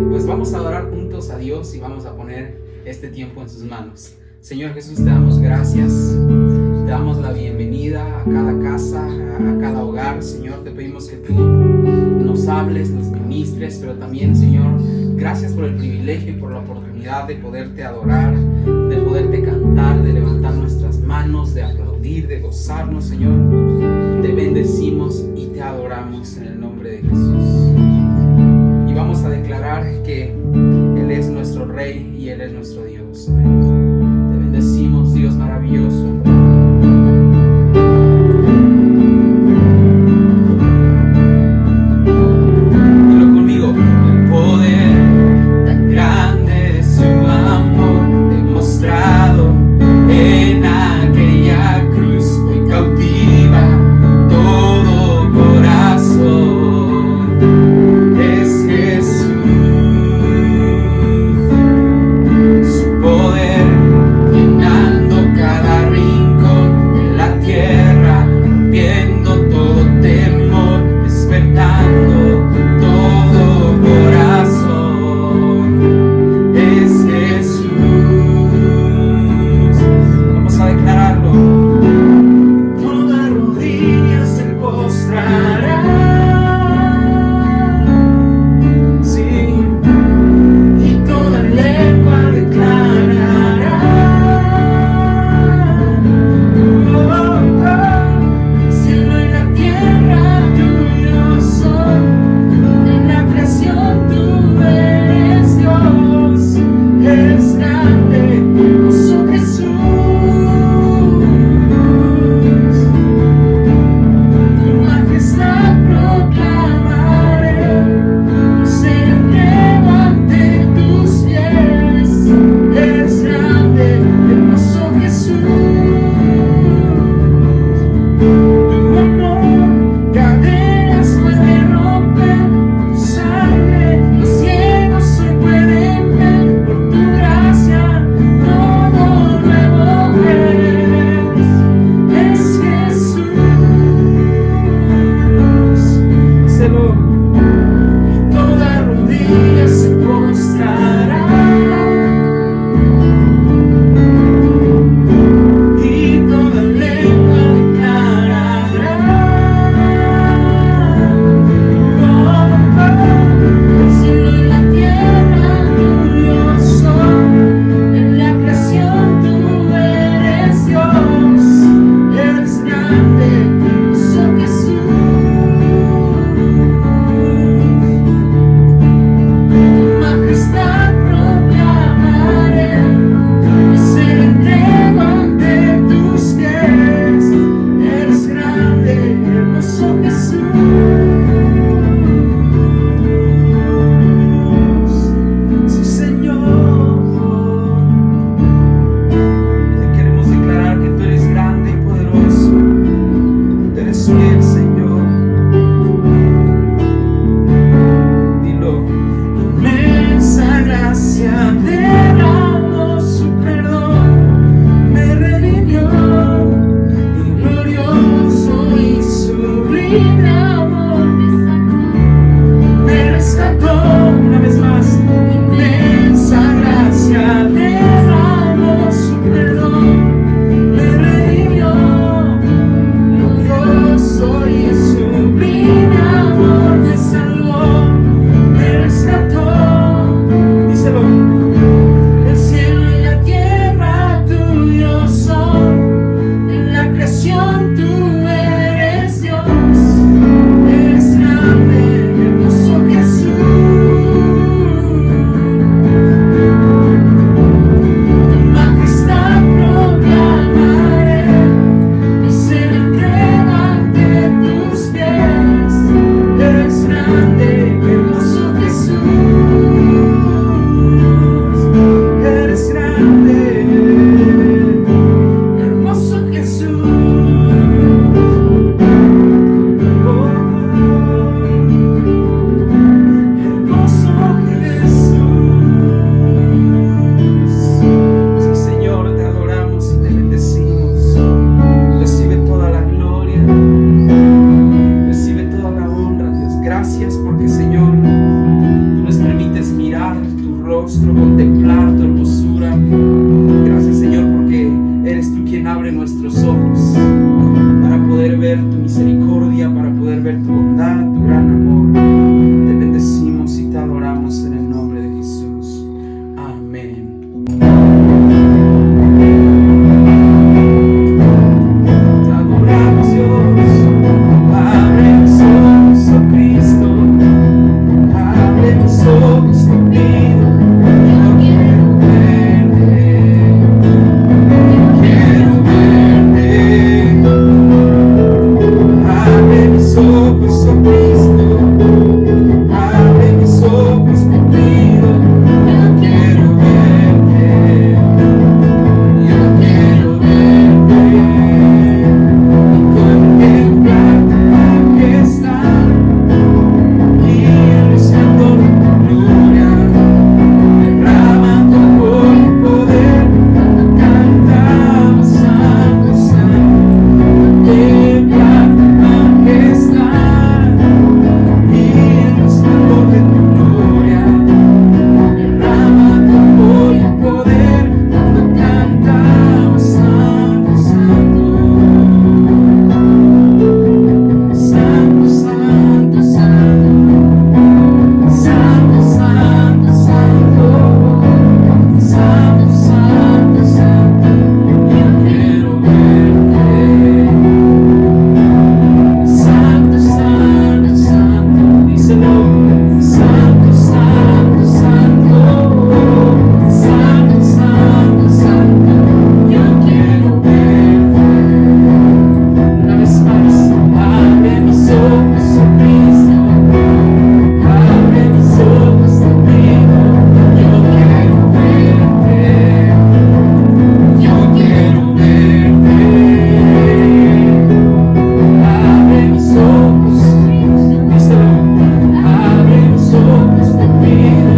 Pues vamos a adorar juntos a Dios y vamos a poner este tiempo en sus manos. Señor Jesús, te damos gracias, te damos la bienvenida a cada casa, a cada hogar. Señor, te pedimos que tú nos hables, nos ministres, pero también, Señor, gracias por el privilegio y por la oportunidad de poderte adorar, de poderte cantar, de levantar nuestras manos, de aplaudir, de gozarnos. Señor, te bendecimos y te adoramos en el nombre de Jesús. Y vamos a declarar que Él es nuestro Rey y Él es nuestro Dios. Amén. Te bendecimos, Dios maravilloso. rostro, contemplar tu hermosura. Gracias, Señor, porque eres tú quien abre nuestros ojos para poder ver tu misericordia, para poder ver tu bondad, tu gran amor. Te bendecimos y te adoramos en el nombre de Jesús. Amén. Te adoramos, Dios. Abre mis ojos, oh Cristo. Abre mis ojos, te pido. Yo quiero verte. Quiero verte. Abre mis ojos, oh Cristo. Abre mis ojos, te pido. Yo quiero verte. Yo quiero verte. Y contemplar tu majestad y el resplandor de tu gloria. Derrama tu amor y poder cuando cantamos Santo, Santo. Contemplar tu majestad y el resplandor de tu gloria. Derrama tu amor y poder cuando cantamos Santo, Santo. Santo, Santo, Santo. Santo, Santo, Santo. Santo, Santo, Santo. Yo quiero verte. Santo, Santo, Santo. Díselo. Santo, Santo, Santo. Santo, Santo, Santo. Yo quiero verte. Una vez más. Abre mis ojos, oh Cristo. Abre mis ojos, te pido. Yo quiero verte. Yo quiero verte. Abre mis ojos, díselo. Abre mis ojos, te pido.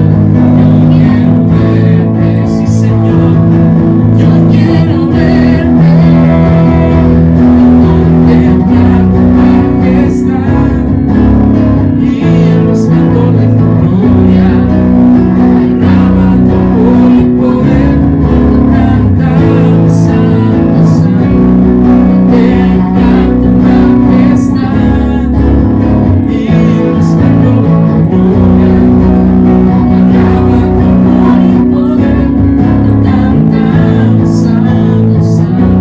Yo quiero verte. Sí, Señor. Yo quiero verte. Contemplar tu majestad y el resplandor de tu gloria. Derrama tu amor y poder cuando cantamos Santo, Santo. Contemplar tu majestad y el resplandor de tu gloria. Derrama tu amor y poder cuando cantamos Santo, Santo.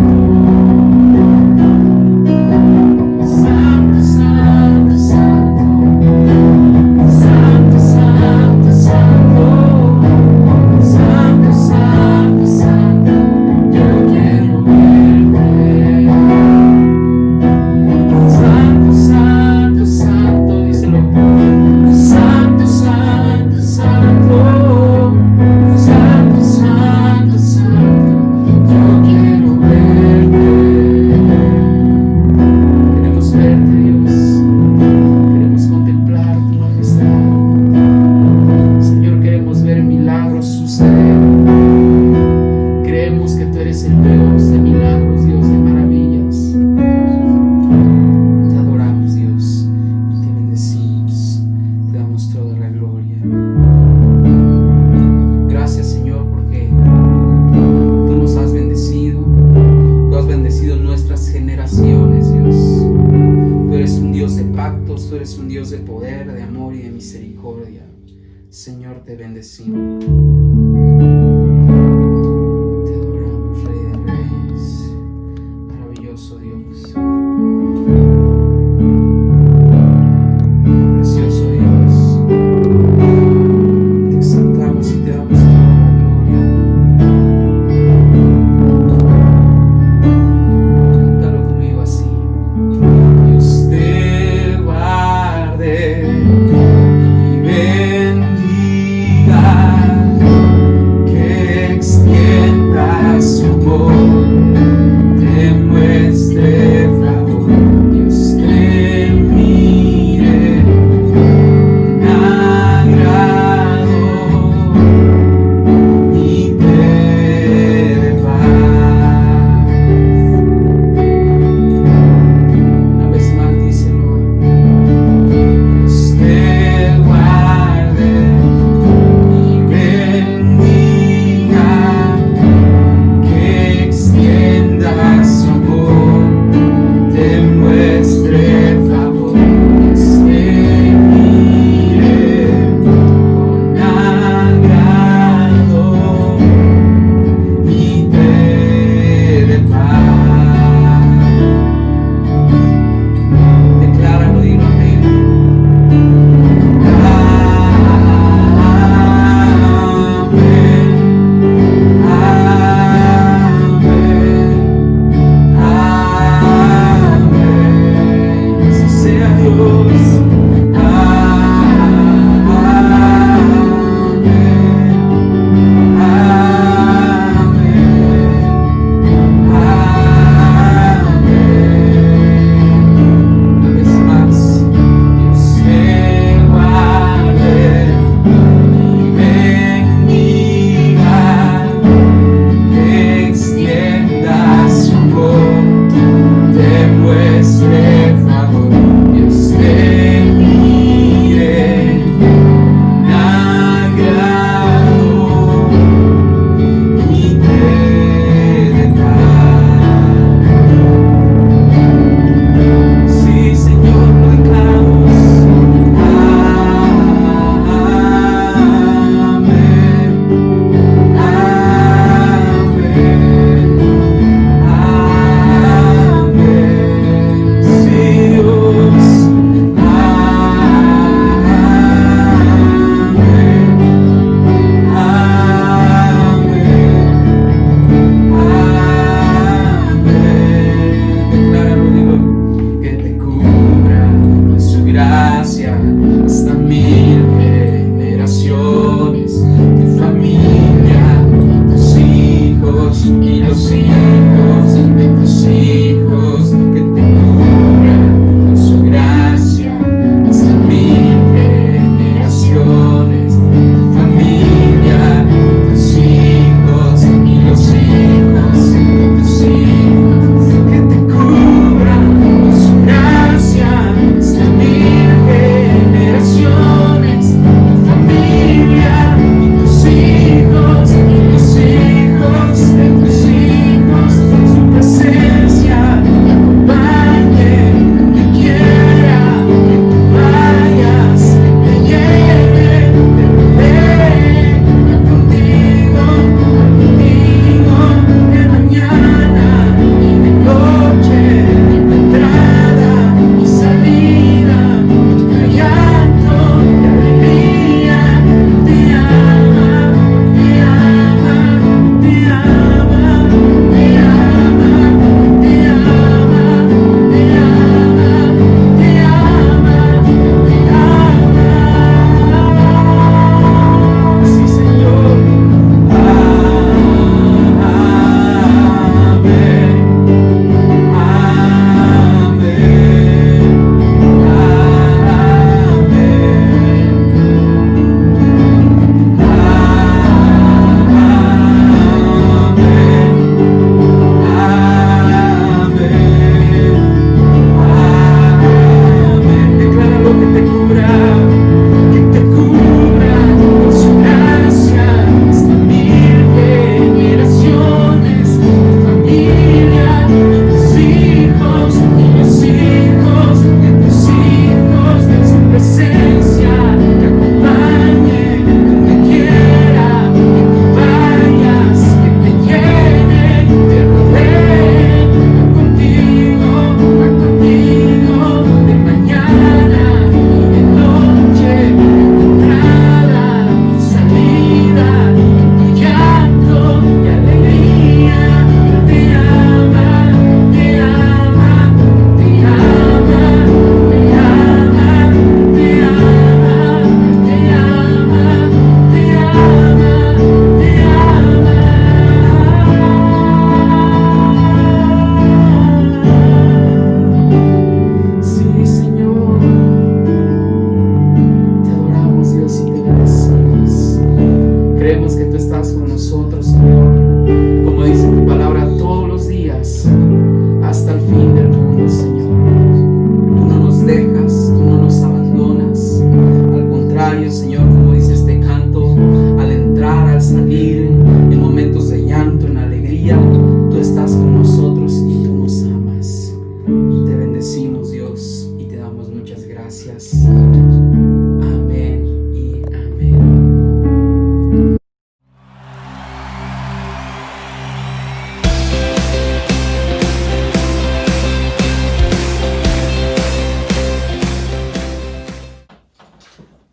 Santo, Santo, Santo. Santo, Santo, Santo. Santo, Santo, Santo. Yo quiero verte. Santo, Santo, Santo. Díselo. Santo, Santo, Santo. Santo, Santo, Santo. Yo quiero verte. Queremos verte, Dios. Queremos contemplar tu majestad. Señor, queremos ver milagros suceder. Creemos que tú eres el Dios de milagros, Dios de maravillas. Te adoramos, Dios, y te bendecimos. Te damos toda la gloria. Gracias, Señor, porque tú nos has bendecido. Tú has bendecido nuestras generaciones, Dios. Tú eres un Dios de pactos, tú eres un Dios de poder, de amor y de misericordia. Señor, te bendecimos. Te adoramos, Rey de Reyes. Maravilloso Dios. Precioso Dios. Te exaltamos y te damos toda la gloria. Cántalo conmigo así. Dios te guarde y bendiga.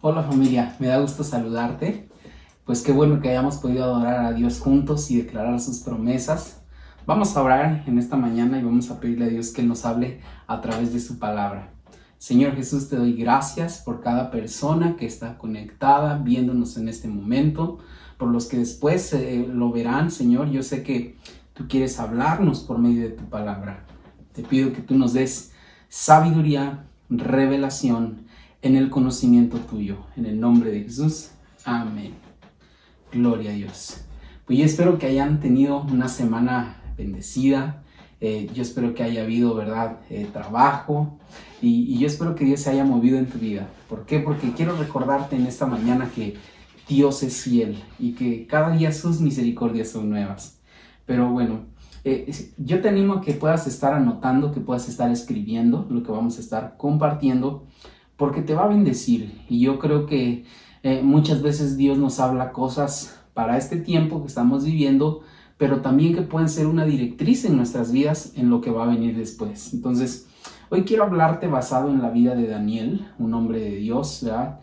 Hola familia, me da gusto saludarte. Pues qué bueno que hayamos podido adorar a Dios juntos y declarar sus promesas. Vamos a orar en esta mañana y vamos a pedirle a Dios que nos hable a través de su palabra. Señor Jesús, te doy gracias por cada persona que está conectada, viéndonos en este momento, por los que después lo verán, Señor. Yo sé que tú quieres hablarnos por medio de tu palabra. Te pido que tú nos des sabiduría, revelación en el conocimiento tuyo. En el nombre de Jesús. Amén. Gloria a Dios. Pues yo espero que hayan tenido una semana bendecida. Yo espero que haya habido, ¿verdad? Trabajo. Y yo espero que Dios se haya movido en tu vida. ¿Por qué? Porque quiero recordarte en esta mañana que Dios es fiel y que cada día sus misericordias son nuevas. Pero bueno, yo te animo a que puedas estar anotando, que puedas estar escribiendo lo que vamos a estar compartiendo, porque te va a bendecir. Y yo creo que muchas veces Dios nos habla cosas para este tiempo que estamos viviendo, pero también que pueden ser una directriz en nuestras vidas en lo que va a venir después. Entonces, hoy quiero hablarte basado en la vida de Daniel, un hombre de Dios, ¿verdad?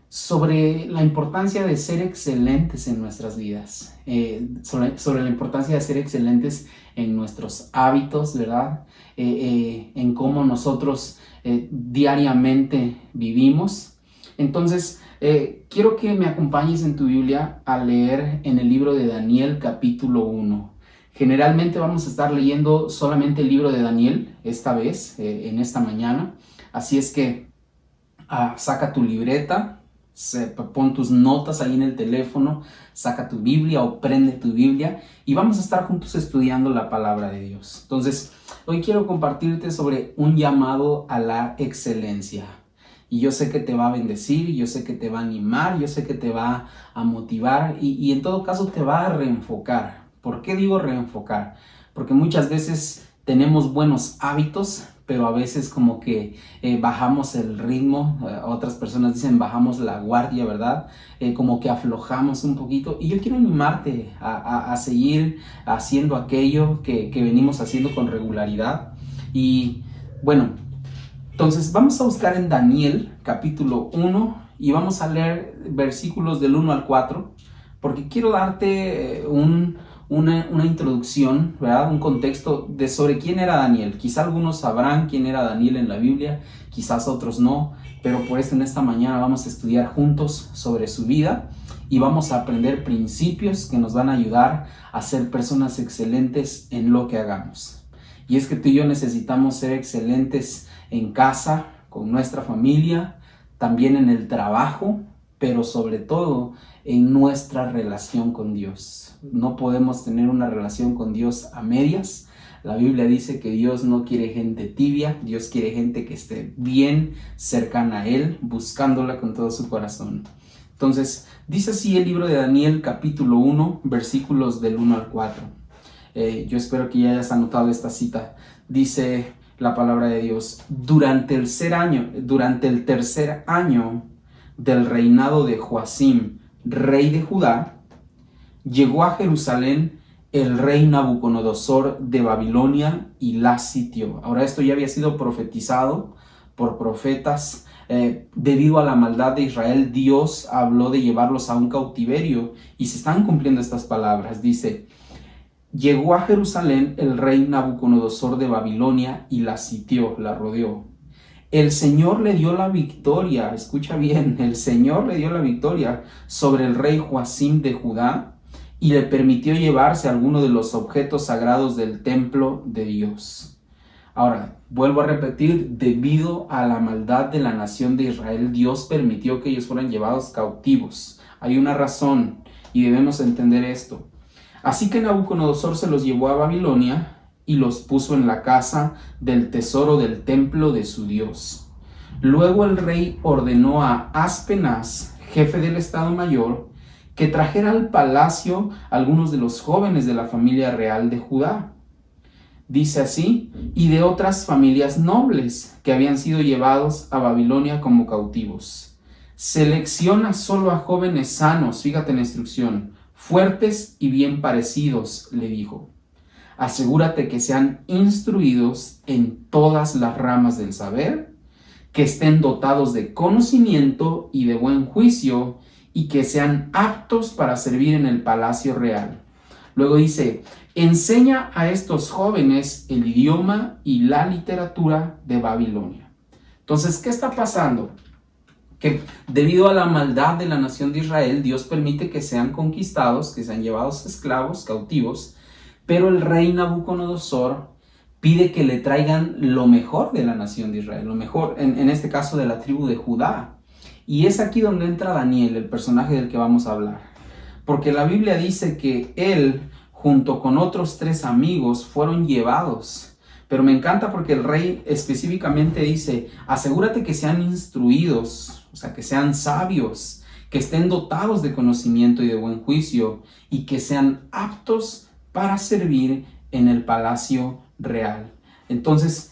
Sobre la importancia de ser excelentes en nuestras vidas, sobre la importancia de ser excelentes en nuestros hábitos, ¿verdad? En cómo nosotros diariamente vivimos. Entonces, quiero que me acompañes en tu Biblia a leer en el libro de Daniel capítulo 1. Generalmente vamos a estar leyendo solamente el libro de Daniel esta vez, en esta mañana. Así es que saca tu libreta, pon tus notas ahí en el teléfono, saca tu Biblia o prende tu Biblia y vamos a estar juntos estudiando la palabra de Dios. Entonces, hoy quiero compartirte sobre un llamado a la excelencia. Y yo sé que te va a bendecir, yo sé que te va a animar, yo sé que te va a motivar y en todo caso te va a reenfocar. ¿Por qué digo reenfocar? Porque muchas veces tenemos buenos hábitos, pero a veces como que bajamos el ritmo. Otras personas dicen bajamos la guardia, ¿verdad? Como que aflojamos un poquito. Y yo quiero animarte a seguir haciendo aquello que venimos haciendo con regularidad. Y bueno, entonces vamos a buscar en Daniel capítulo 1 y vamos a leer versículos del 1 al 4, porque quiero darte una introducción, ¿verdad? Un contexto de sobre quién era Daniel. Quizá algunos sabrán quién era Daniel en la Biblia, quizás otros no, pero por eso en esta mañana vamos a estudiar juntos sobre su vida y vamos a aprender principios que nos van a ayudar a ser personas excelentes en lo que hagamos. Y es que tú y yo necesitamos ser excelentes en casa, con nuestra familia, también en el trabajo, pero sobre todo en nuestra relación con Dios. No podemos tener una relación con Dios a medias. La Biblia dice que Dios no quiere gente tibia, Dios quiere gente que esté bien cercana a Él, buscándola con todo su corazón. Entonces, dice así el libro de Daniel, capítulo 1, versículos del 1 al 4. Yo espero que ya hayas anotado esta cita. Dice la palabra de Dios: durante el tercer año del reinado de Joacim, rey de Judá, llegó a Jerusalén el rey Nabucodonosor de Babilonia y la sitió. Ahora, esto ya había sido profetizado por profetas. Debido a la maldad de Israel, Dios habló de llevarlos a un cautiverio y se están cumpliendo estas palabras. Dice: llegó a Jerusalén el rey Nabucodonosor de Babilonia y la sitió, la rodeó. El Señor le dio la victoria, escucha bien, el Señor le dio la victoria sobre el rey Joacim de Judá y le permitió llevarse algunos de los objetos sagrados del templo de Dios. Ahora, vuelvo a repetir, debido a la maldad de la nación de Israel, Dios permitió que ellos fueran llevados cautivos. Hay una razón y debemos entender esto. Así que Nabucodonosor se los llevó a Babilonia y los puso en la casa del tesoro del templo de su Dios. Luego el rey ordenó a Aspenaz, jefe del Estado Mayor, que trajera al palacio algunos de los jóvenes de la familia real de Judá. Dice así: y de otras familias nobles que habían sido llevados a Babilonia como cautivos. Selecciona solo a jóvenes sanos, fíjate en la instrucción, fuertes y bien parecidos, le dijo. Asegúrate que sean instruidos en todas las ramas del saber, que estén dotados de conocimiento y de buen juicio, y que sean aptos para servir en el palacio real. Luego dice, enseña a estos jóvenes el idioma y la literatura de Babilonia. Entonces, ¿qué está pasando? Que debido a la maldad de la nación de Israel, Dios permite que sean conquistados, que sean llevados esclavos, cautivos, pero el rey Nabucodonosor pide que le traigan lo mejor de la nación de Israel, lo mejor, en este caso de la tribu de Judá. Y es aquí donde entra Daniel, el personaje del que vamos a hablar. Porque la Biblia dice que él, junto con otros 3 amigos, fueron llevados. Pero me encanta porque el rey específicamente dice, asegúrate que sean instruidos, o sea, que sean sabios, que estén dotados de conocimiento y de buen juicio, y que sean aptos para servir en el palacio real. Entonces,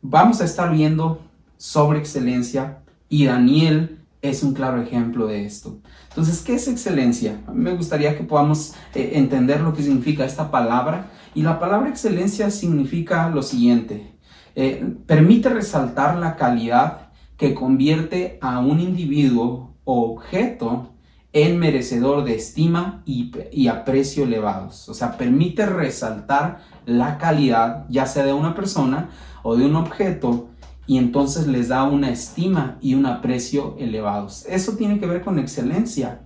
vamos a estar viendo sobre excelencia, y Daniel es un claro ejemplo de esto. Entonces, ¿qué es excelencia? A mí me gustaría que podamos entender lo que significa esta palabra. Y la palabra excelencia significa lo siguiente. Permite resaltar la calidad que convierte a un individuo o objeto en merecedor de estima y aprecio elevados. O sea, permite resaltar la calidad, ya sea de una persona o de un objeto, y entonces les da una estima y un aprecio elevados. Eso tiene que ver con excelencia.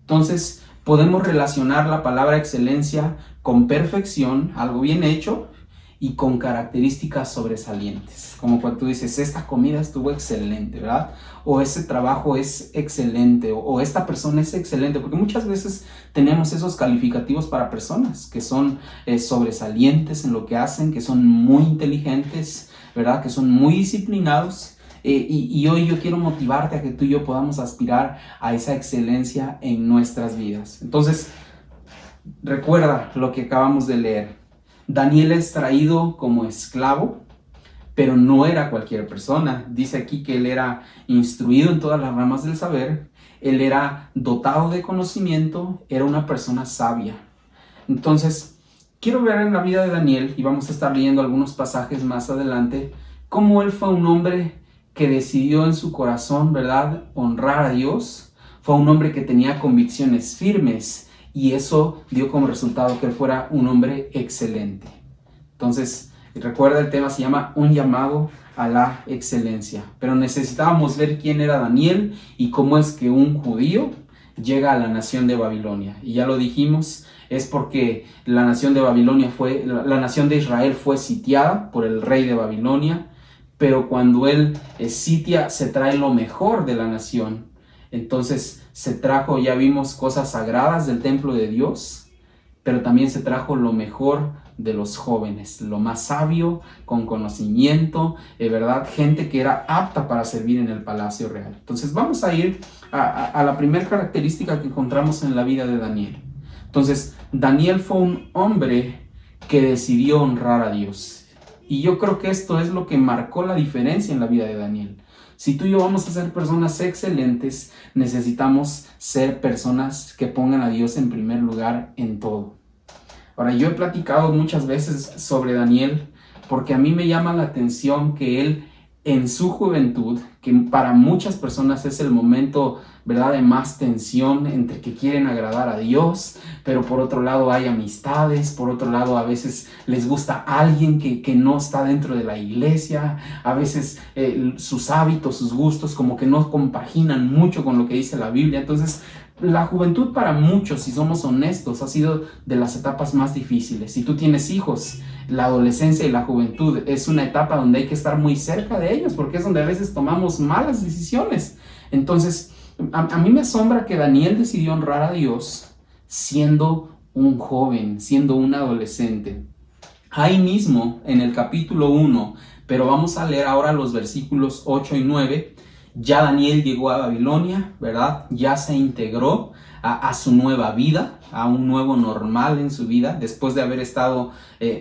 Entonces, podemos relacionar la palabra excelencia con perfección, algo bien hecho, y con características sobresalientes. Como cuando tú dices, esta comida estuvo excelente, ¿verdad? O ese trabajo es excelente, o esta persona es excelente, porque muchas veces tenemos esos calificativos para personas que son sobresalientes en lo que hacen, que son muy inteligentes, ¿verdad? Que son muy disciplinados. Y hoy yo quiero motivarte a que tú y yo podamos aspirar a esa excelencia en nuestras vidas. Entonces, recuerda lo que acabamos de leer. Daniel es traído como esclavo, pero no era cualquier persona. Dice aquí que él era instruido en todas las ramas del saber, él era dotado de conocimiento, era una persona sabia. Entonces, quiero ver en la vida de Daniel, y vamos a estar leyendo algunos pasajes más adelante, cómo él fue un hombre que decidió en su corazón, ¿verdad?, honrar a Dios. Fue un hombre que tenía convicciones firmes, y eso dio como resultado que él fuera un hombre excelente. Entonces, recuerda, el tema se llama Un llamado a la excelencia. Pero necesitábamos ver quién era Daniel y cómo es que un judío llega a la nación de Babilonia. Y ya lo dijimos, es porque la nación de Israel fue sitiada por el rey de Babilonia, pero cuando él sitia, se trae lo mejor de la nación. Entonces se trajo, ya vimos, cosas sagradas del templo de Dios, pero también se trajo lo mejor de los jóvenes, lo más sabio, con conocimiento, ¿verdad? Gente que era apta para servir en el palacio real. Entonces vamos a ir a la primera característica que encontramos en la vida de Daniel. Entonces, Daniel fue un hombre que decidió honrar a Dios. Y yo creo que esto es lo que marcó la diferencia en la vida de Daniel. Si tú y yo vamos a ser personas excelentes, necesitamos ser personas que pongan a Dios en primer lugar en todo. Ahora, yo he platicado muchas veces sobre Daniel porque a mí me llama la atención que él, en su juventud, que para muchas personas es el momento, ¿verdad?, de más tensión entre que quieren agradar a Dios, pero por otro lado hay amistades, por otro lado a veces les gusta alguien que no está dentro de la iglesia, a veces sus hábitos, sus gustos como que no compaginan mucho con lo que dice la Biblia. Entonces, la juventud para muchos, si somos honestos, ha sido de las etapas más difíciles. Si tú tienes hijos, la adolescencia y la juventud es una etapa donde hay que estar muy cerca de ellos, porque es donde a veces tomamos malas decisiones. Entonces, a mí me asombra que Daniel decidió honrar a Dios siendo un joven, siendo un adolescente. Ahí mismo, en el capítulo 1, pero vamos a leer ahora los versículos 8 y 9, ya Daniel llegó a Babilonia, ¿verdad? Ya se integró a su nueva vida, a un nuevo normal en su vida, después de haber estado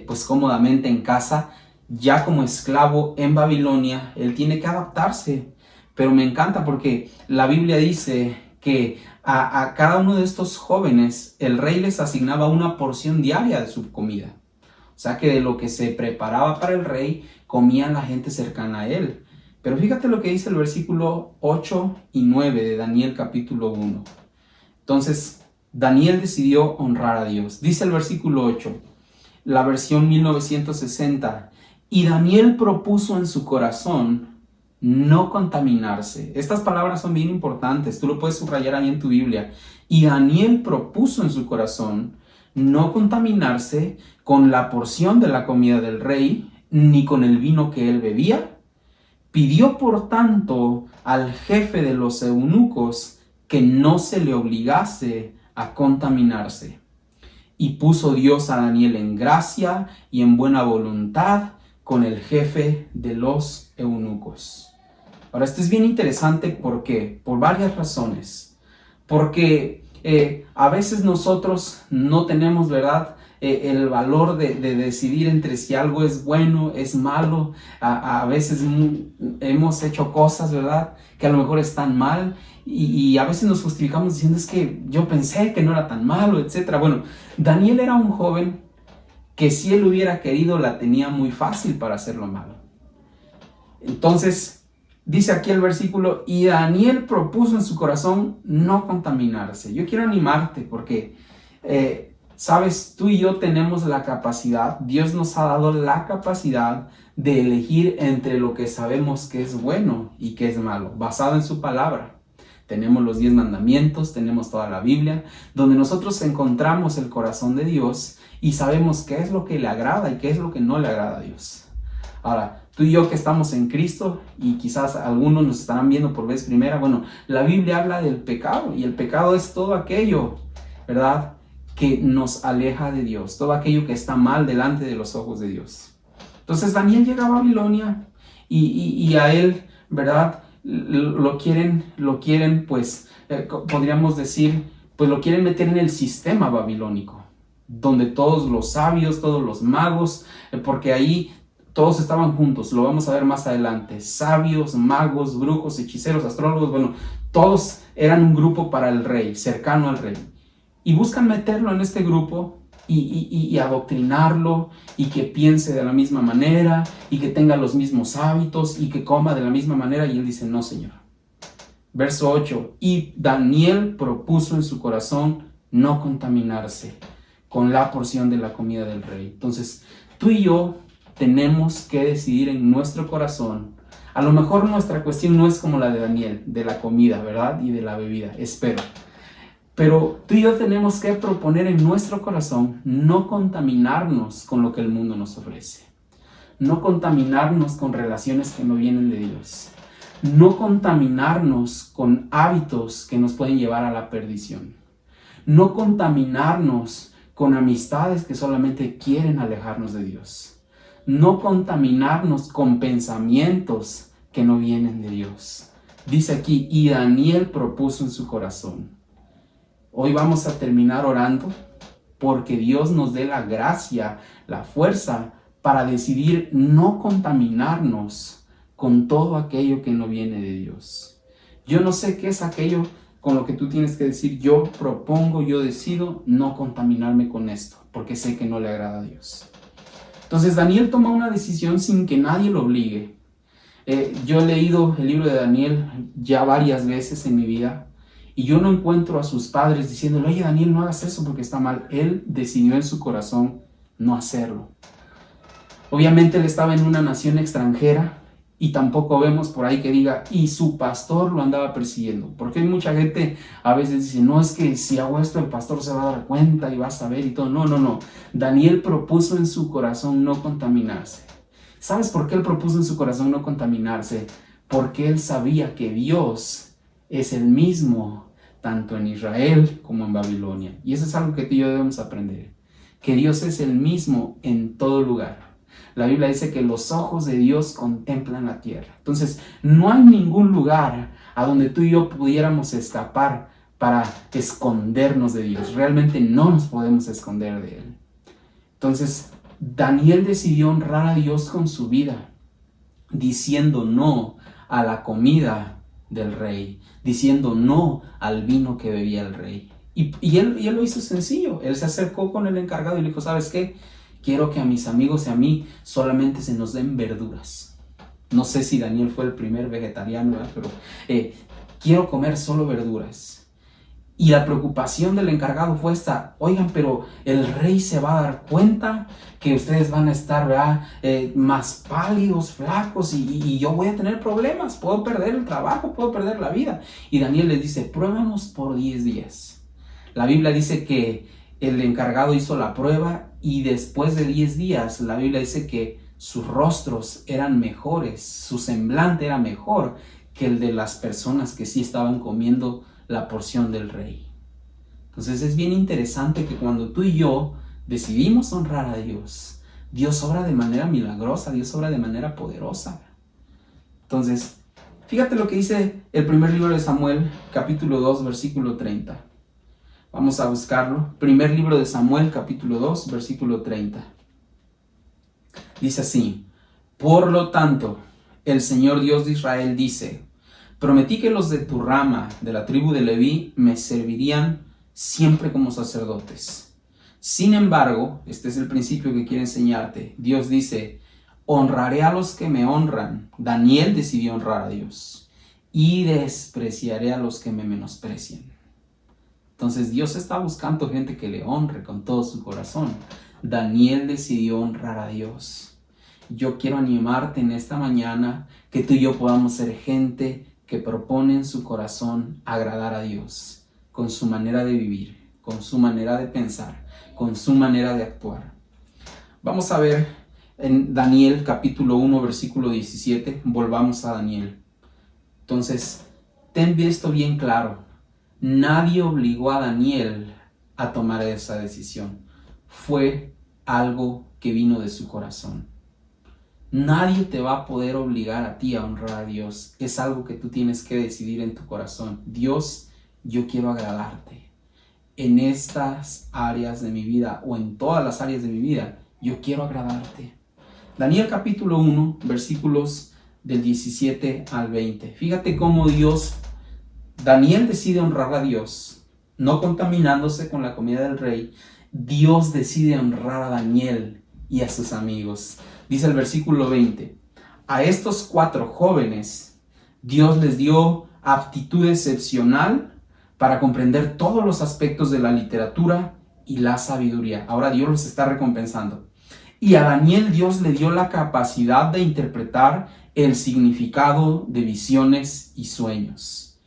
pues cómodamente en casa, ya como esclavo en Babilonia. Él tiene que adaptarse, pero me encanta porque la Biblia dice que a cada uno de estos jóvenes el rey les asignaba una porción diaria de su comida. O sea que de lo que se preparaba para el rey, comía la gente cercana a él. Pero fíjate lo que dice el versículo 8 y 9 de Daniel capítulo 1. Entonces, Daniel decidió honrar a Dios. Dice el versículo 8, la versión 1960, y Daniel propuso en su corazón no contaminarse. Estas palabras son bien importantes, tú lo puedes subrayar ahí en tu Biblia. Y Daniel propuso en su corazón no contaminarse con la porción de la comida del rey, ni con el vino que él bebía. Pidió por tanto al jefe de los eunucos que no se le obligase a contaminarse. Y puso Dios a Daniel en gracia y en buena voluntad con el jefe de los eunucos. Ahora, esto es bien interesante, ¿por qué? Por varias razones. Porque a veces nosotros no tenemos, ¿verdad?, el valor de decidir entre si algo es bueno, es malo. A veces hemos hecho cosas, ¿verdad?, que a lo mejor están mal, y a veces nos justificamos diciendo, es que yo pensé que no era tan malo, etc. Bueno, Daniel era un joven que si él hubiera querido la tenía muy fácil para hacerlo malo. Entonces, dice aquí el versículo, y Daniel propuso en su corazón no contaminarse. Yo quiero animarte porque, sabes, tú y yo tenemos la capacidad, Dios nos ha dado la capacidad de elegir entre lo que sabemos que es bueno y que es malo, basado en su palabra. Tenemos los 10 mandamientos, tenemos toda la Biblia, donde nosotros encontramos el corazón de Dios y sabemos qué es lo que le agrada y qué es lo que no le agrada a Dios. Ahora, tú y yo que estamos en Cristo, y quizás algunos nos estarán viendo por vez primera, bueno, la Biblia habla del pecado, y el pecado es todo aquello, ¿verdad?, que nos aleja de Dios, todo aquello que está mal delante de los ojos de Dios. Entonces Daniel llega a Babilonia y a él, ¿verdad?, lo quieren, pues, podríamos decir, pues lo quieren meter en el sistema babilónico, donde todos los sabios, todos los magos, porque ahí todos estaban juntos, lo vamos a ver más adelante, sabios, magos, brujos, hechiceros, astrólogos, bueno, todos eran un grupo para el rey, cercano al rey, y buscan meterlo en este grupo y adoctrinarlo, y que piense de la misma manera, y que tenga los mismos hábitos, y que coma de la misma manera, y él dice, no, Señor. Verso 8, y Daniel propuso en su corazón no contaminarse con la porción de la comida del rey. Entonces, tú y yo tenemos que decidir en nuestro corazón. A lo mejor nuestra cuestión no es como la de Daniel, de la comida, ¿verdad?, y de la bebida, espero. Pero tú y yo tenemos que proponer en nuestro corazón no contaminarnos con lo que el mundo nos ofrece. No contaminarnos con relaciones que no vienen de Dios. No contaminarnos con hábitos que nos pueden llevar a la perdición. No contaminarnos con amistades que solamente quieren alejarnos de Dios. No contaminarnos con pensamientos que no vienen de Dios. Dice aquí, y Daniel propuso en su corazón. Hoy vamos a terminar orando porque Dios nos dé la gracia, la fuerza para decidir no contaminarnos con todo aquello que no viene de Dios. Yo no sé qué es aquello con lo que tú tienes que decir, yo propongo, yo decido no contaminarme con esto, porque sé que no le agrada a Dios. Entonces Daniel toma una decisión sin que nadie lo obligue. Yo he leído el libro de Daniel ya varias veces en mi vida, y yo no encuentro a sus padres diciéndole, oye Daniel, no hagas eso porque está mal. Él decidió en su corazón no hacerlo. Obviamente él estaba en una nación extranjera, y tampoco vemos por ahí que diga, y su pastor lo andaba persiguiendo. Porque hay mucha gente a veces dice, no, es que si hago esto el pastor se va a dar cuenta y va a saber y todo. No. Daniel propuso en su corazón no contaminarse. ¿Sabes por qué él propuso en su corazón no contaminarse? Porque él sabía que Dios es el mismo tanto en Israel como en Babilonia. Y eso es algo que tú y yo debemos aprender, que Dios es el mismo en todo lugar. La Biblia dice que los ojos de Dios contemplan la tierra. Entonces, no hay ningún lugar a donde tú y yo pudiéramos escapar para escondernos de Dios. Realmente no nos podemos esconder de Él. Entonces, Daniel decidió honrar a Dios con su vida, diciendo no a la comida del rey, diciendo no al vino que bebía el rey. Y él lo hizo sencillo. Él se acercó con el encargado y le dijo, ¿sabes qué? Quiero que a mis amigos y a mí solamente se nos den verduras. No sé si Daniel fue el primer vegetariano, ¿verdad? Pero quiero comer solo verduras. Y la preocupación del encargado fue esta: oigan, pero el rey se va a dar cuenta que ustedes van a estar, ¿verdad? Más pálidos, flacos, y yo voy a tener problemas, puedo perder el trabajo, puedo perder la vida. Y Daniel les dice: pruébanos por 10 días. La Biblia dice que el encargado hizo la prueba y después de 10 días, la Biblia dice que sus rostros eran mejores, su semblante era mejor que el de las personas que sí estaban comiendo la porción del rey. Entonces es bien interesante que cuando tú y yo decidimos honrar a Dios, Dios obra de manera milagrosa, Dios obra de manera poderosa. Entonces, fíjate lo que dice el primer libro de Samuel, capítulo 2, versículo 30. Vamos a buscarlo. Primer libro de Samuel, capítulo 2, versículo 30. Dice así: por lo tanto, el Señor Dios de Israel dice: prometí que los de tu rama, de la tribu de Leví, me servirían siempre como sacerdotes. Sin embargo, este es el principio que quiero enseñarte. Dios dice: honraré a los que me honran. Daniel decidió honrar a Dios. Y despreciaré a los que me menosprecian. Entonces Dios está buscando gente que le honre con todo su corazón. Daniel decidió honrar a Dios. Yo quiero animarte en esta mañana que tú y yo podamos ser gente que propone en su corazón agradar a Dios, con su manera de vivir, con su manera de pensar, con su manera de actuar. Vamos a ver en Daniel capítulo 1, versículo 17, volvamos a Daniel. Entonces, ten esto bien claro: nadie obligó a Daniel a tomar esa decisión. Fue algo que vino de su corazón. Nadie te va a poder obligar a ti a honrar a Dios. Es algo que tú tienes que decidir en tu corazón. Dios, yo quiero agradarte. En estas áreas de mi vida o en todas las áreas de mi vida, yo quiero agradarte. Daniel capítulo 1, versículos del 17 al 20. Fíjate cómo Daniel decide honrar a Dios, no contaminándose con la comida del rey. Dios decide honrar a Daniel y a sus amigos. Dice el versículo 20: a estos 4 jóvenes Dios les dio aptitud excepcional para comprender todos los aspectos de la literatura y la sabiduría. Ahora Dios los está recompensando. Y a Daniel Dios le dio la capacidad de interpretar el significado de visiones y sueños.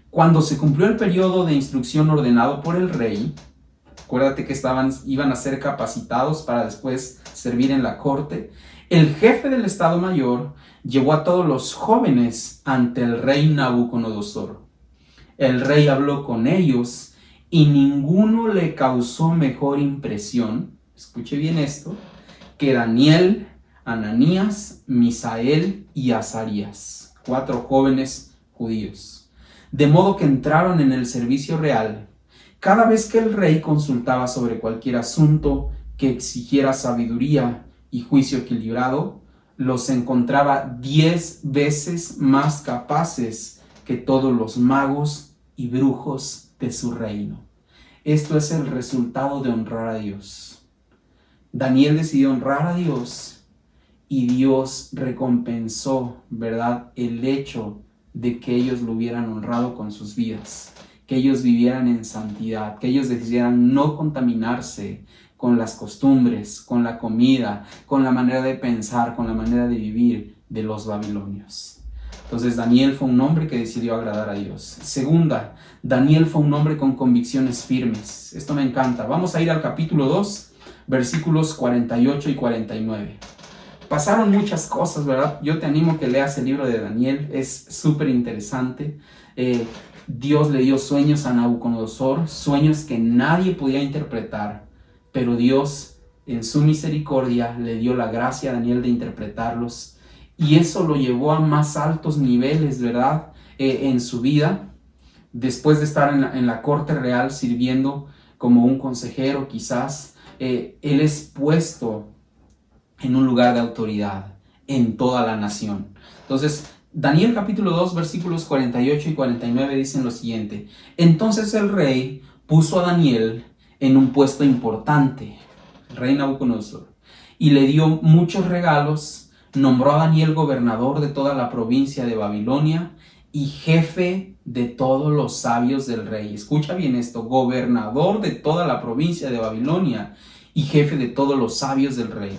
Cuando se cumplió el periodo de instrucción ordenado por el rey, acuérdate que iban a ser capacitados para después servir en la corte, el jefe del Estado Mayor llevó a todos los jóvenes ante el rey Nabucodonosor. El rey habló con ellos y ninguno le causó mejor impresión, escuche bien esto, que Daniel, Ananías, Misael y Azarías, 4 jóvenes judíos. De modo que entraron en el servicio real. Cada vez que el rey consultaba sobre cualquier asunto que exigiera sabiduría y juicio equilibrado, los encontraba 10 veces más capaces que todos los magos y brujos de su reino. Esto es el resultado de honrar a Dios. Daniel decidió honrar a Dios y Dios recompensó, ¿verdad?, el hecho de que ellos lo hubieran honrado con sus vidas, que ellos vivieran en santidad, que ellos decidieran no contaminarse con las costumbres, con la comida, con la manera de pensar, con la manera de vivir de los babilonios. Entonces Daniel fue un hombre que decidió agradar a Dios. Segunda, Daniel fue un hombre con convicciones firmes. Esto me encanta. Vamos a ir al capítulo 2, versículos 48 y 49. Pasaron muchas cosas, ¿verdad? Yo te animo a que leas el libro de Daniel. Es súper interesante. Dios le dio sueños a Nabucodonosor, sueños que nadie podía interpretar, pero Dios en su misericordia le dio la gracia a Daniel de interpretarlos, y eso lo llevó a más altos niveles, ¿verdad?, en su vida. Después de estar en la corte real sirviendo como un consejero, quizás, él es puesto en un lugar de autoridad en toda la nación. Entonces, Daniel capítulo 2, versículos 48 y 49 dicen lo siguiente: entonces el rey puso a Daniel en un puesto importante, el rey Nabucodonosor, y le dio muchos regalos, nombró a Daniel gobernador de toda la provincia de Babilonia y jefe de todos los sabios del rey. Escucha bien esto, gobernador de toda la provincia de Babilonia y jefe de todos los sabios del rey.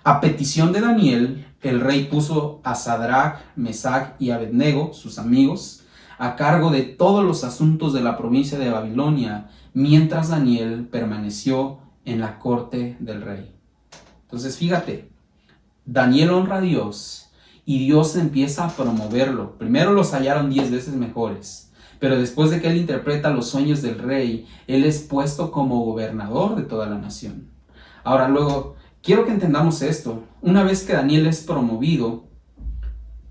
A petición de Daniel, el rey puso a Sadrach, Mesach y Abednego, sus amigos, a cargo de todos los asuntos de la provincia de Babilonia, mientras Daniel permaneció en la corte del rey. Entonces, fíjate, Daniel honra a Dios y Dios empieza a promoverlo. Primero los hallaron 10 veces mejores, pero después de que él interpreta los sueños del rey, él es puesto como gobernador de toda la nación. Ahora, luego, quiero que entendamos esto. Una vez que Daniel es promovido,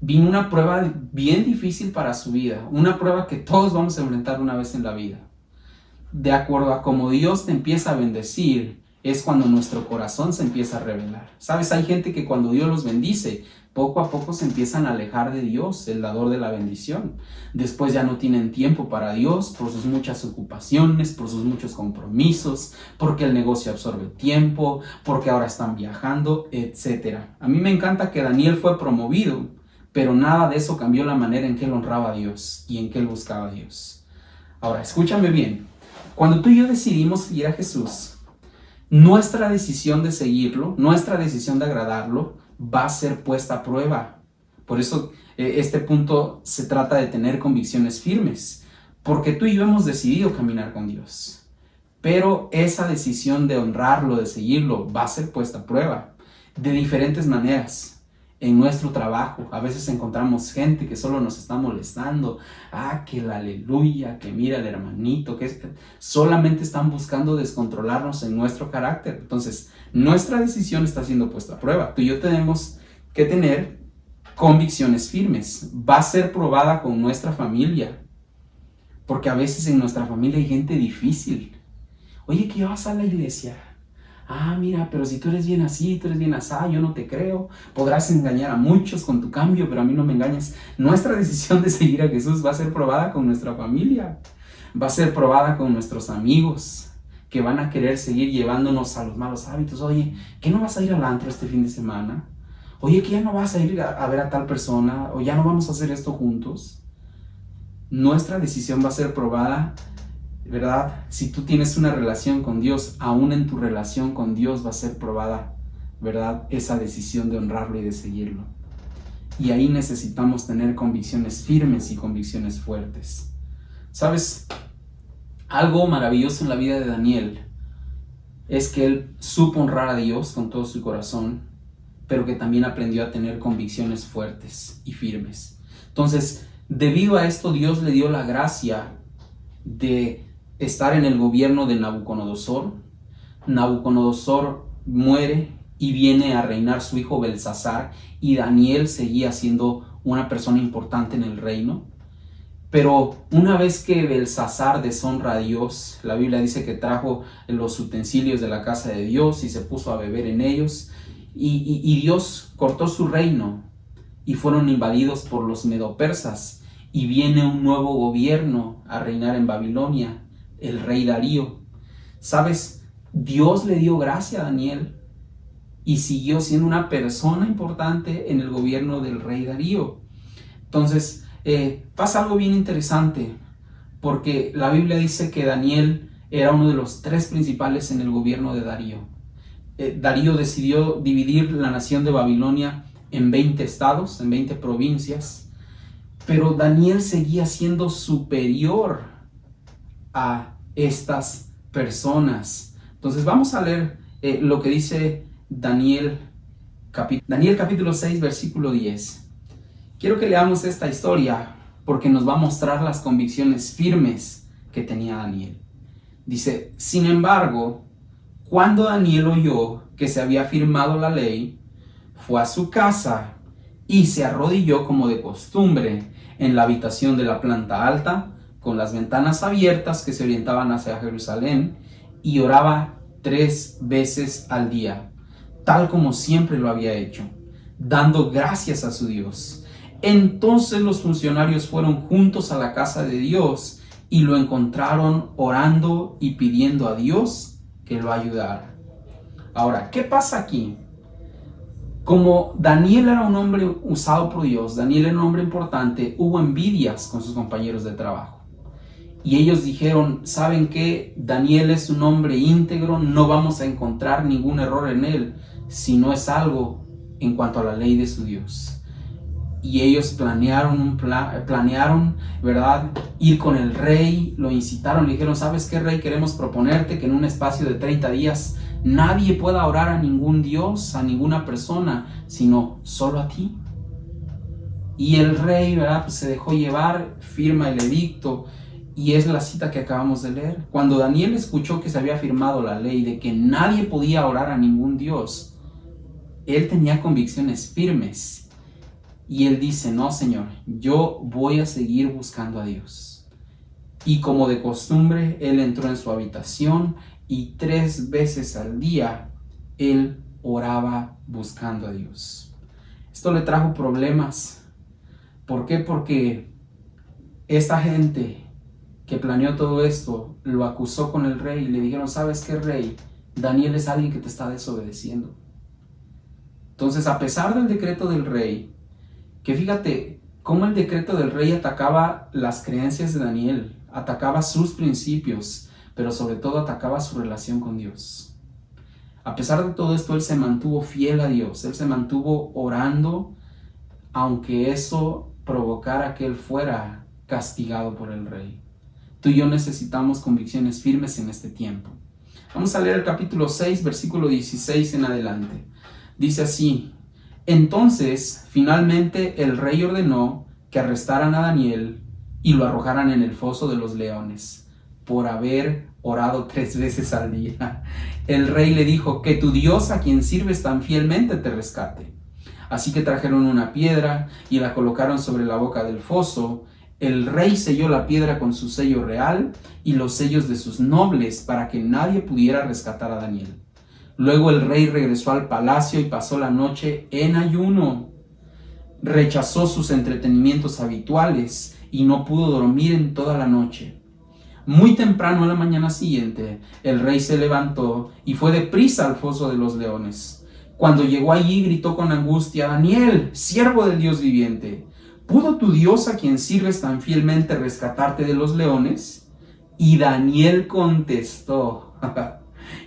vino una prueba bien difícil para su vida, una prueba que todos vamos a enfrentar una vez en la vida. De acuerdo a cómo Dios te empieza a bendecir, es cuando nuestro corazón se empieza a rebelar. ¿Sabes? Hay gente que cuando Dios los bendice, poco a poco se empiezan a alejar de Dios, el dador de la bendición. Después ya no tienen tiempo para Dios por sus muchas ocupaciones, por sus muchos compromisos, porque el negocio absorbe tiempo, porque ahora están viajando, etc. A mí me encanta que Daniel fue promovido, pero nada de eso cambió la manera en que él honraba a Dios y en que él buscaba a Dios. Ahora, escúchame bien. Cuando tú y yo decidimos seguir a Jesús, nuestra decisión de seguirlo, nuestra decisión de agradarlo, va a ser puesta a prueba. Por eso este punto se trata de tener convicciones firmes, porque tú y yo hemos decidido caminar con Dios. Pero esa decisión de honrarlo, de seguirlo, va a ser puesta a prueba de diferentes maneras. En nuestro trabajo, a veces encontramos gente que solo nos está molestando. Que el aleluya, que mira el hermanito, que solamente están buscando descontrolarnos en nuestro carácter. Entonces, nuestra decisión está siendo puesta a prueba. Tú y yo tenemos que tener convicciones firmes. Va a ser probada con nuestra familia, porque a veces en nuestra familia hay gente difícil. Oye, ¿que vas a la iglesia? Mira, pero si tú eres bien así, tú eres bien asá, yo no te creo. Podrás engañar a muchos con tu cambio, pero a mí no me engañas. Nuestra decisión de seguir a Jesús va a ser probada con nuestra familia. Va a ser probada con nuestros amigos, que van a querer seguir llevándonos a los malos hábitos. Oye, ¿que no vas a ir al antro este fin de semana? Oye, ¿que ya no vas a ir a ver a tal persona? ¿O ya no vamos a hacer esto juntos? Nuestra decisión va a ser probada, ¿verdad? Si tú tienes una relación con Dios, aún en tu relación con Dios va a ser probada, ¿verdad? Esa decisión de honrarlo y de seguirlo. Y ahí necesitamos tener convicciones firmes y convicciones fuertes. ¿Sabes? Algo maravilloso en la vida de Daniel es que él supo honrar a Dios con todo su corazón, pero que también aprendió a tener convicciones fuertes y firmes. Entonces, debido a esto, Dios le dio la gracia de estar en el gobierno de Nabucodonosor. Nabucodonosor muere y viene a reinar su hijo Belsasar, y Daniel seguía siendo una persona importante en el reino. Pero una vez que Belsasar deshonra a Dios, la Biblia dice que trajo los utensilios de la casa de Dios y se puso a beber en ellos, y Dios cortó su reino y fueron invadidos por los medopersas, y viene un nuevo gobierno a reinar en Babilonia, el rey Darío. ¿Sabes? Dios le dio gracia a Daniel y siguió siendo una persona importante en el gobierno del rey Darío. Entonces, pasa algo bien interesante, porque la Biblia dice que Daniel era uno de los 3 principales en el gobierno de Darío. Darío decidió dividir la nación de Babilonia en 20 estados, en 20 provincias, pero Daniel seguía siendo superior a estas personas. Entonces vamos a leer lo que dice Daniel capítulo 6, versículo 10. Quiero que leamos esta historia porque nos va a mostrar las convicciones firmes que tenía Daniel. Dice: sin embargo, cuando Daniel oyó que se había firmado la ley, fue a su casa y se arrodilló como de costumbre en la habitación de la planta alta, con las ventanas abiertas que se orientaban hacia Jerusalén, y oraba 3 veces al día, tal como siempre lo había hecho, dando gracias a su Dios. Entonces los funcionarios fueron juntos a la casa de Dios y lo encontraron orando y pidiendo a Dios que lo ayudara. Ahora, ¿qué pasa aquí? Como Daniel era un hombre usado por Dios, Daniel era un hombre importante, hubo envidias con sus compañeros de trabajo. Y ellos dijeron, ¿saben qué? Daniel es un hombre íntegro, no vamos a encontrar ningún error en él, si no es algo en cuanto a la ley de su Dios. Y ellos planearon, ¿verdad? Ir con el rey, lo incitaron, le dijeron, ¿sabes qué, rey? Queremos proponerte que en un espacio de 30 días nadie pueda orar a ningún dios, a ninguna persona, sino solo a ti. Y el rey, ¿verdad? Pues se dejó llevar, firma el edicto, y es la cita que acabamos de leer. Cuando Daniel escuchó que se había firmado la ley de que nadie podía orar a ningún dios, él tenía convicciones firmes. Y él dice, no, Señor, yo voy a seguir buscando a Dios. Y como de costumbre, él entró en su habitación y 3 veces al día él oraba buscando a Dios. Esto le trajo problemas. ¿Por qué? Porque esta gente que planeó todo esto lo acusó con el rey y le dijeron, ¿sabes qué, rey? Daniel es alguien que te está desobedeciendo. Entonces, a pesar del decreto del rey, que fíjate cómo el decreto del rey atacaba las creencias de Daniel, atacaba sus principios, pero sobre todo atacaba su relación con Dios. A pesar de todo esto, él se mantuvo fiel a Dios, él se mantuvo orando, aunque eso provocara que él fuera castigado por el rey. Tú y yo necesitamos convicciones firmes en este tiempo. Vamos a leer el capítulo 6, versículo 16 en adelante. Dice así: entonces, finalmente el rey ordenó que arrestaran a Daniel y lo arrojaran en el foso de los leones, por haber orado 3 veces al día. El rey le dijo, que tu Dios a quien sirves tan fielmente te rescate. Así que trajeron una piedra y la colocaron sobre la boca del foso. El rey selló la piedra con su sello real y los sellos de sus nobles para que nadie pudiera rescatar a Daniel. Luego el rey regresó al palacio y pasó la noche en ayuno. Rechazó sus entretenimientos habituales y no pudo dormir en toda la noche. Muy temprano a la mañana siguiente, el rey se levantó y fue deprisa al foso de los leones. Cuando llegó allí, gritó con angustia, Daniel, siervo del Dios viviente, ¿pudo tu Dios a quien sirves tan fielmente rescatarte de los leones? Y Daniel contestó,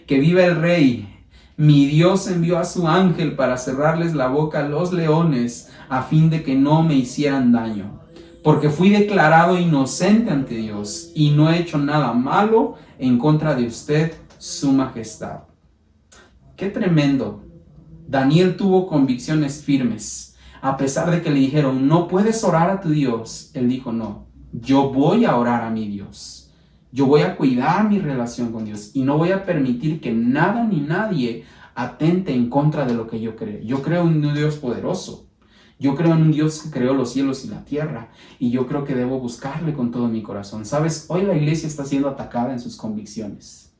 que viva el rey. Mi Dios envió a su ángel para cerrarles la boca a los leones a fin de que no me hicieran daño, porque fui declarado inocente ante Dios y no he hecho nada malo en contra de usted, su majestad. ¡Qué tremendo! Daniel tuvo convicciones firmes. A pesar de que le dijeron, no puedes orar a tu Dios, él dijo, no, yo voy a orar a mi Dios. Yo voy a cuidar mi relación con Dios y no voy a permitir que nada ni nadie atente en contra de lo que yo creo. Yo creo en un Dios poderoso. Yo creo en un Dios que creó los cielos y la tierra y yo creo que debo buscarle con todo mi corazón. ¿Sabes? Hoy la iglesia está siendo atacada en sus convicciones.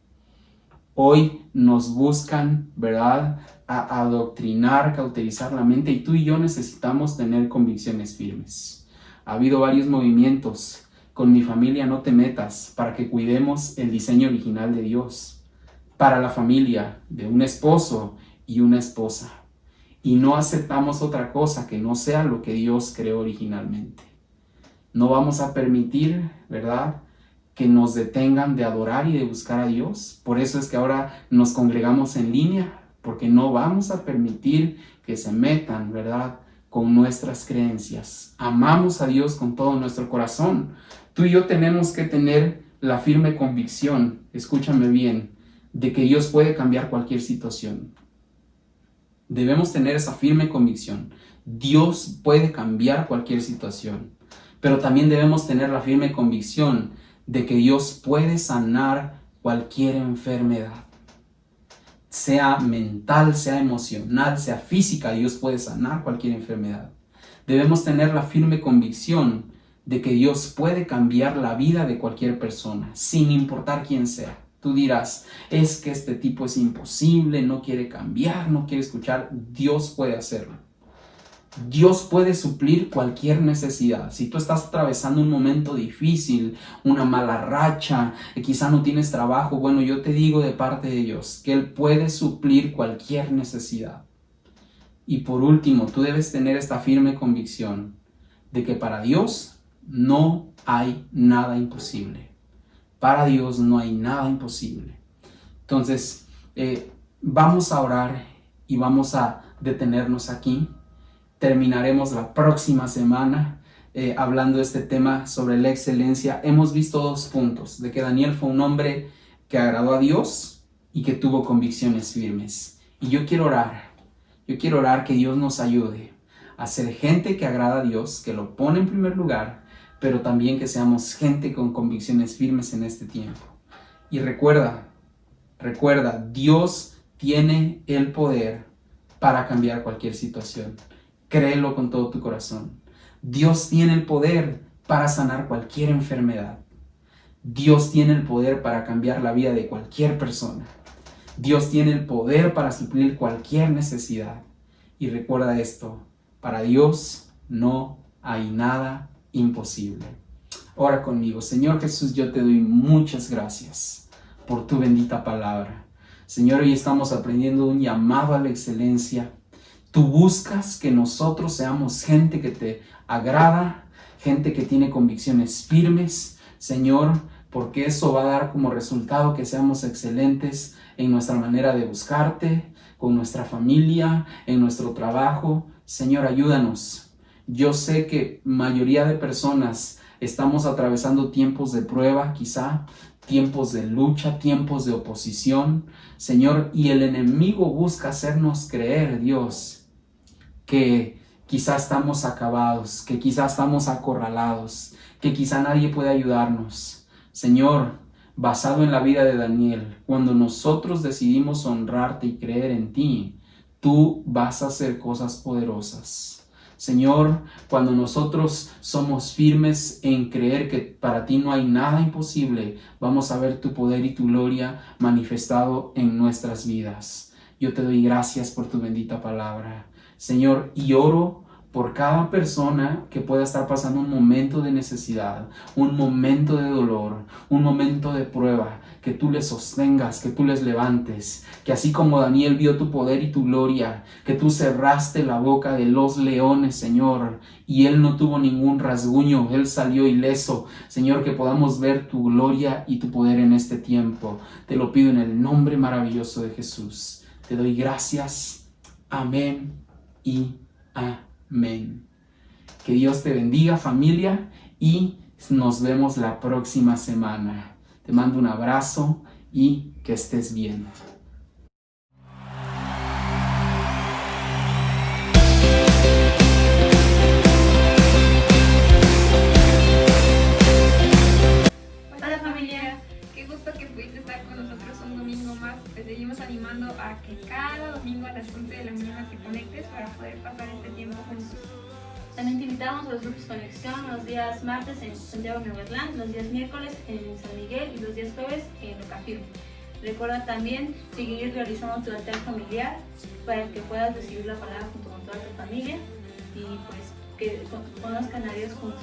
Hoy nos buscan, ¿verdad?, a adoctrinar, cauterizar la mente y tú y yo necesitamos tener convicciones firmes. Ha habido varios movimientos. Con mi familia no te metas, para que cuidemos el diseño original de Dios, para la familia de un esposo y una esposa. Y no aceptamos otra cosa que no sea lo que Dios creó originalmente. No vamos a permitir, ¿verdad?, que nos detengan de adorar y de buscar a Dios. Por eso es que ahora nos congregamos en línea, porque no vamos a permitir que se metan, ¿verdad?, con nuestras creencias. Amamos a Dios con todo nuestro corazón. Tú y yo tenemos que tener la firme convicción, escúchame bien, de que Dios puede cambiar cualquier situación. Debemos tener esa firme convicción. Dios puede cambiar cualquier situación. Pero también debemos tener la firme convicción de que Dios puede sanar cualquier enfermedad. Sea mental, sea emocional, sea física, Dios puede sanar cualquier enfermedad. Debemos tener la firme convicción de que Dios puede cambiar la vida de cualquier persona, sin importar quién sea. Tú dirás, es que este tipo es imposible, no quiere cambiar, no quiere escuchar. Dios puede hacerlo. Dios puede suplir cualquier necesidad. Si tú estás atravesando un momento difícil, una mala racha, quizá no tienes trabajo, bueno, yo te digo de parte de Dios que Él puede suplir cualquier necesidad. Y por último, tú debes tener esta firme convicción de que para Dios no hay nada imposible. Para Dios no hay nada imposible. Entonces, vamos a orar y vamos a detenernos aquí. Terminaremos la próxima semana hablando de este tema sobre la excelencia. Hemos visto 2 puntos, de que Daniel fue un hombre que agradó a Dios y que tuvo convicciones firmes. Y yo quiero orar que Dios nos ayude a ser gente que agrada a Dios, que lo pone en primer lugar, pero también que seamos gente con convicciones firmes en este tiempo. Y recuerda, Dios tiene el poder para cambiar cualquier situación. Créelo con todo tu corazón. Dios tiene el poder para sanar cualquier enfermedad. Dios tiene el poder para cambiar la vida de cualquier persona. Dios tiene el poder para suplir cualquier necesidad. Y recuerda esto, para Dios no hay nada imposible. Ora conmigo. Señor Jesús, yo te doy muchas gracias por tu bendita palabra. Señor, hoy estamos aprendiendo un llamado a la excelencia. Tú buscas que nosotros seamos gente que te agrada, gente que tiene convicciones firmes, Señor, porque eso va a dar como resultado que seamos excelentes en nuestra manera de buscarte, con nuestra familia, en nuestro trabajo. Señor, ayúdanos. Yo sé que mayoría de personas estamos atravesando tiempos de prueba, quizá, tiempos de lucha, tiempos de oposición, Señor, y el enemigo busca hacernos creer, Dios, que quizá estamos acabados, que quizá estamos acorralados, que quizá nadie puede ayudarnos. Señor, basado en la vida de Daniel, cuando nosotros decidimos honrarte y creer en ti, tú vas a hacer cosas poderosas. Señor, cuando nosotros somos firmes en creer que para ti no hay nada imposible, vamos a ver tu poder y tu gloria manifestado en nuestras vidas. Yo te doy gracias por tu bendita palabra, Señor, y oro por cada persona que pueda estar pasando un momento de necesidad, un momento de dolor, un momento de prueba, que tú les sostengas, que tú les levantes, que así como Daniel vio tu poder y tu gloria, que tú cerraste la boca de los leones, Señor, y él no tuvo ningún rasguño, él salió ileso. Señor, que podamos ver tu gloria y tu poder en este tiempo. Te lo pido en el nombre maravilloso de Jesús. Te doy gracias. Amén y amén. Que Dios te bendiga, familia, y nos vemos la próxima semana. Te mando un abrazo y que estés bien. Hola familia, qué gusto que pudiste estar con nosotros un domingo más. Te seguimos animando a que cada domingo a las 11 de la mañana te conectes para poder pasar este tiempo juntos. También te invitamos a los grupos Conexión los días martes en Santiago Neverland, los días miércoles en San Miguel y los días jueves en Ocafirme. Recuerda también seguir realizando tu altar familiar para que puedas recibir la palabra junto con toda tu familia y pues que conozcan a Dios juntos.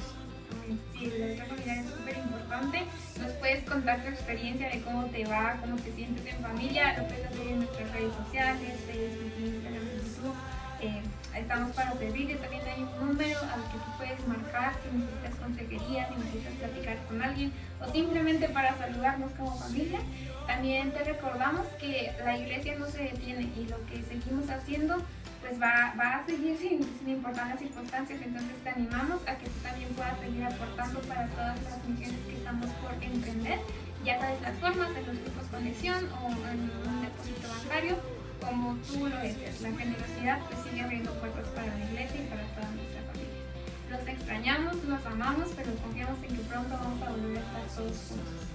Sí, el altar familiar es súper importante. Nos puedes contar tu experiencia de cómo te va, cómo te sientes en familia. Lo puedes hacer en nuestras redes sociales, Facebook, Instagram, YouTube. Estamos para servirte. También hay un número al que tú puedes marcar si necesitas consejería, si necesitas platicar con alguien o simplemente para saludarnos como familia. También te recordamos que la iglesia no se detiene y lo que seguimos haciendo pues va a seguir sin importar las circunstancias. Entonces te animamos a que tú también puedas seguir aportando para todas las misiones que estamos por emprender. Ya sabes las formas en los grupos Conexión o en un depósito bancario, como tú lo deseas. La generosidad pues sigue abriendo puertas para la iglesia y para toda nuestra familia. Los extrañamos, los amamos, pero confiamos en que pronto vamos a volver a estar todos juntos.